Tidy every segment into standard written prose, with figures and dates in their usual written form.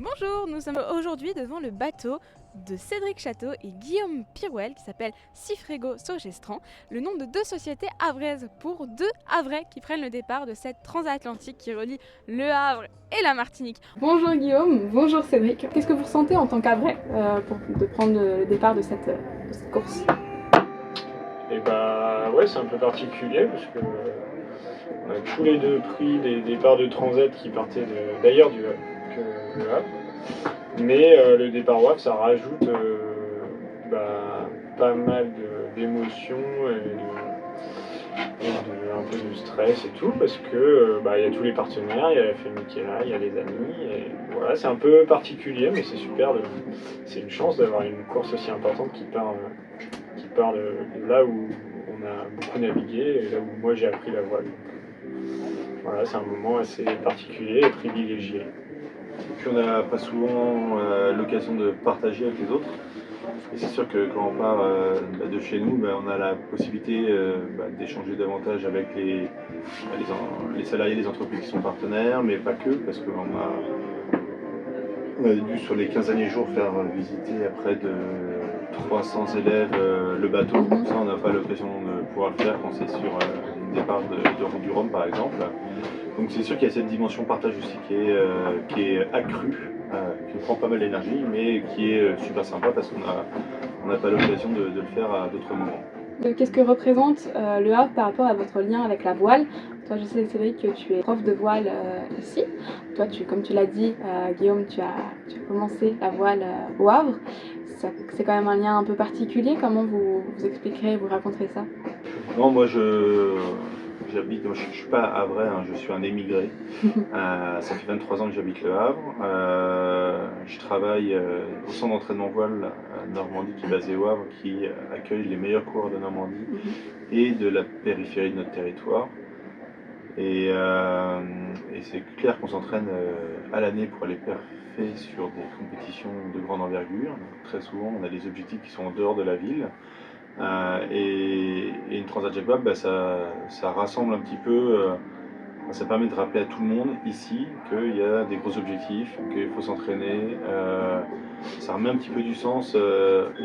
Bonjour, nous sommes aujourd'hui devant le bateau de Cédric Château et Guillaume Pirouel qui s'appelle Cifrego Sogestran, le nom de deux sociétés havraises pour deux Havrais qui prennent le départ de cette transatlantique qui relie le Havre et la Martinique. Bonjour Guillaume, bonjour Cédric. Qu'est-ce que vous ressentez en tant qu'Havrais de prendre le départ de cette course? Et bah ouais, c'est un peu particulier parce que on a tous les deux pris des départs de transat qui partaient d'ailleurs du Havre que le Havre. Mais le départ WAF, ça rajoute pas mal d'émotions un peu de stress et tout, parce que y a tous les partenaires, il y a la famille qui est là, il y a les amis, et voilà, c'est un peu particulier, mais c'est super, c'est une chance d'avoir une course aussi importante qui part de là où on a beaucoup navigué, et là où moi j'ai appris la voile. Voilà, c'est un moment assez particulier et privilégié. Et puis on n'a pas souvent l'occasion de partager avec les autres. Et c'est sûr que quand on part de chez nous, on a la possibilité d'échanger davantage avec les salariés des entreprises qui sont partenaires, mais pas que, parce qu'on a dû sur les 15 derniers jours faire visiter à près de 300 élèves le bateau. Ça, on n'a pas l'occasion de pouvoir le faire quand c'est sur le départ du Rhum par exemple. Donc c'est sûr qu'il y a cette dimension partage aussi qui est accrue, qui prend pas mal d'énergie, mais qui est super sympa parce qu'on n'a pas l'occasion de le faire à d'autres moments. Qu'est-ce que représente le Havre par rapport à votre lien avec la voile? Toi, je sais, Cédric, que tu es prof de voile ici. Toi, comme tu l'as dit, Guillaume, tu as commencé la voile au Havre. C'est quand même un lien un peu particulier. Comment vous expliquerez, vous raconterez ça? Non, moi j'habite, je ne suis pas havrais, hein, je suis un émigré. Ça fait 23 ans que j'habite le Havre. Je travaille au centre d'entraînement voile Normandie qui est basé au Havre, qui accueille les meilleurs coureurs de Normandie et de la périphérie de notre territoire. Et c'est clair qu'on s'entraîne à l'année pour aller perfer sur des compétitions de grande envergure. Donc, très souvent, on a des objectifs qui sont en dehors de la ville. Et une Transat Jacques Vabre, ça rassemble un petit peu, ça permet de rappeler à tout le monde ici qu'il y a des gros objectifs, qu'il faut s'entraîner. Ça remet un petit peu du sens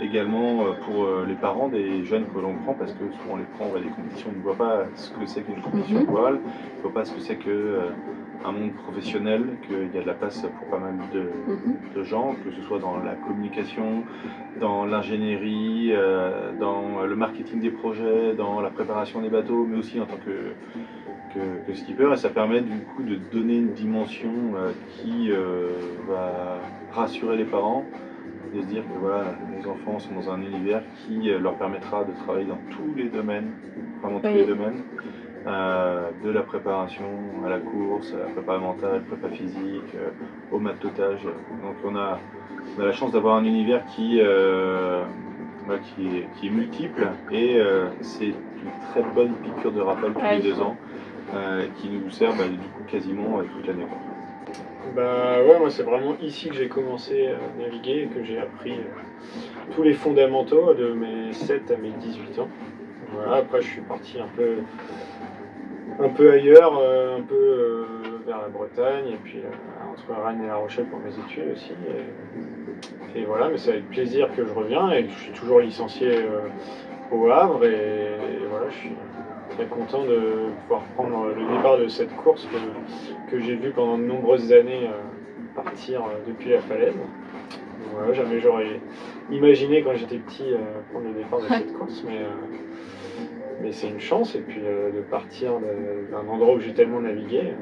également pour les parents des jeunes que l'on prend, parce que souvent on les prend, on va à des compétitions, on ne voit pas ce que c'est qu'une compétition de voile, on ne voit pas ce que c'est qu'un monde professionnel, qu'il y a de la place pour pas mal de gens, que ce soit dans la communication, dans l'ingénierie, dans le marketing des projets, dans la préparation des bateaux, mais aussi en tant que skipper, et ça permet du coup de donner une dimension qui va rassurer les parents, de se dire que voilà, les enfants sont dans un univers qui leur permettra de travailler dans tous les domaines, vraiment tous les domaines, de la préparation à la course, à la prépa mentale, prépa physique, au mathotage. Donc on a la chance d'avoir un univers qui est multiple, et c'est une très bonne piqûre de rappel tous les 2 ans qui nous sert du coup quasiment toute l'année. Ouais, moi c'est vraiment ici que j'ai commencé à naviguer et que j'ai appris tous les fondamentaux de mes 7 à mes 18 ans. Voilà, après je suis parti un peu ailleurs, vers la Bretagne, et puis entre Rennes et La Rochelle pour mes études aussi. Et voilà, mais c'est avec plaisir que je reviens, et je suis toujours licencié au Havre, et voilà, je suis très content de pouvoir prendre le départ de cette course que j'ai vue pendant de nombreuses années partir depuis la falaise. Donc voilà, jamais j'aurais imaginé quand j'étais petit prendre le départ de cette course, mais c'est une chance, et puis de partir d'un endroit où j'ai tellement navigué,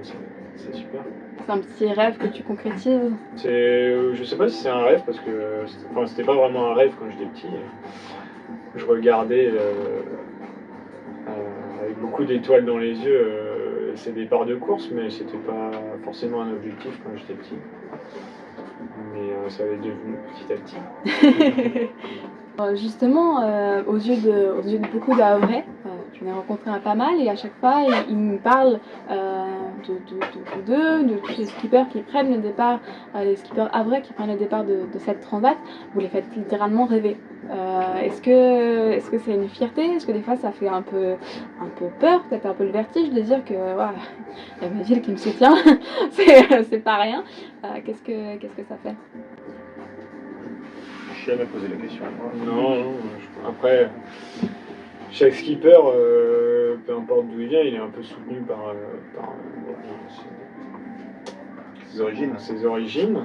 c'est super. C'est un petit rêve que tu concrétises? Je sais pas si c'est un rêve, parce que c'était pas vraiment un rêve quand j'étais petit. Je regardais avec beaucoup d'étoiles dans les yeux ces départs de course, mais c'était pas forcément un objectif quand j'étais petit. Mais ça l'est devenu petit à petit. Justement, aux yeux de beaucoup d'Havrais, j'en ai rencontré un pas mal, et à chaque fois ils me parlent de tous les skippers qui prennent le départ, les skippers havrais qui prennent le départ de cette transat, vous les faites littéralement rêver. Est-ce que c'est une fierté? Est-ce que des fois ça fait un peu peur, peut-être un peu le vertige de dire que ouais, il y a ma ville qui me soutient, c'est pas rien. Qu'est-ce que ça fait? Je sais jamais poser la question. Non, après, chaque skipper, peu importe d'où il vient, il est un peu soutenu par Ses origines. ses origines.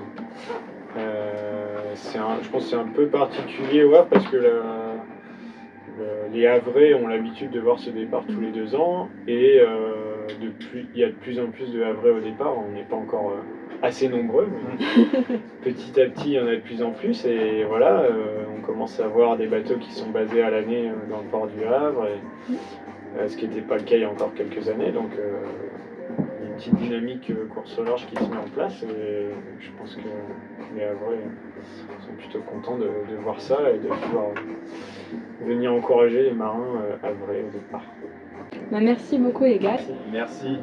Je pense que c'est un peu particulier au Havre parce que les Havrais ont l'habitude de voir ce départ tous les 2 ans et il y a de plus en plus de Havrais au départ. On n'est pas encore assez nombreux, mais petit à petit il y en a de plus en plus et voilà, on commence à voir des bateaux qui sont basés à l'année dans le port du Havre, ce qui n'était pas le cas il y a encore quelques années. Donc il y a une petite dynamique course au large qui se met en place et je pense que les Havrais sont plutôt contents de voir ça et de pouvoir venir encourager les marins havrais au départ. Merci beaucoup les gars. Merci.